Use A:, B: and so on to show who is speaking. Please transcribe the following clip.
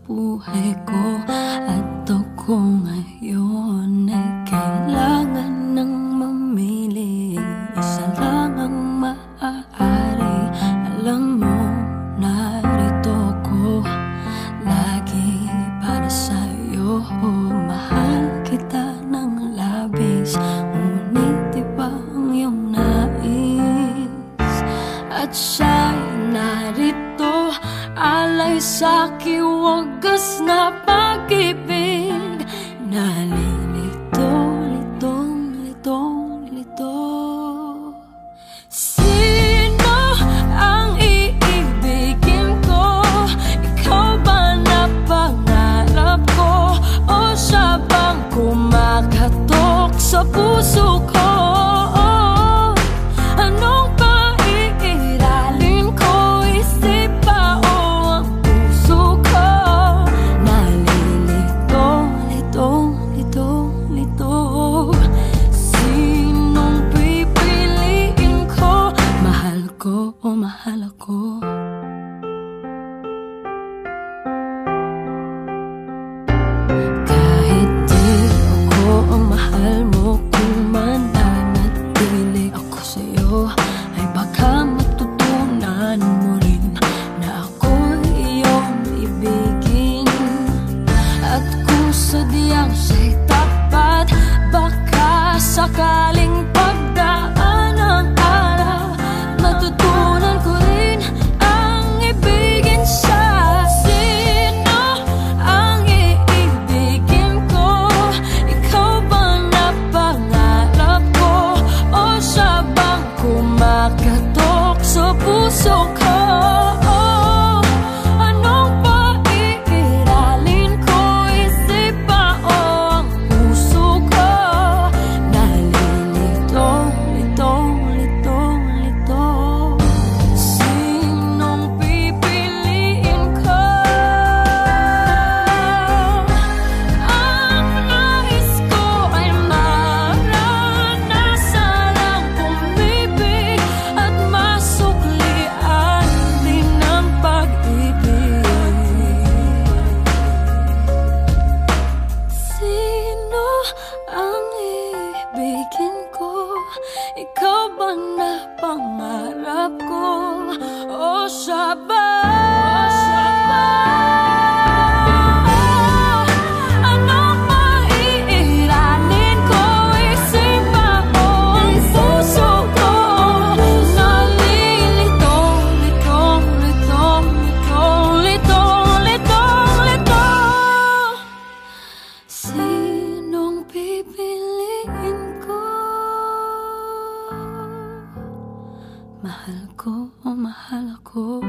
A: buhay ko. At ako ngayon ay kailangan ng mamili. Isa lang ang maaari. Alam mo, narito ko lagi para sa'yo. Mahal kita ng labis, ngunit iba ang iyong nais. At siya'y narito, alay sa'ki wagas na pag-ibig. Nalilito, litong, litong, lito. Sino ang iibigin ko? Ikaw ba na pangarap ko? O siya bang kumakatok sa puso ko? Anong paiiralin ko? Isip ba o ang puso ko? Nalilito, litong, litong, lito. Sinong pipiliin ko? Mahal ko o mahal ako? Kahit di ako ang mahal mo, kung mananatili ako sa'yo, ay baka matutunan mo rin na ako iyong ibigin. At kung sadyang siya'y tapat, baka sakaling pagdaan ng araw, matutunan ko rin ang ibigin siya. Sino ang iibigin ko? Ikaw ba na pangarap ko? O siya bang kumakatok sa puso ko? Anong paiiralin ko? Isip ba o ang puso ko? Nalilito, litong, litong, lito. Sinong pipiliin ko? Ang nais ko ay maranasan ang pumibig at masuklian din ang pag-ibig. Sino ang ibigin ko? Ikaw ba na pangarap ko? O siya ba? Anong maiiralin ko? Isip ba o ang puso ko? Nalilito, litong, litong, litong, litong, litong, lito. Sinong pipiliin ko? Mahal ko o mahal ako?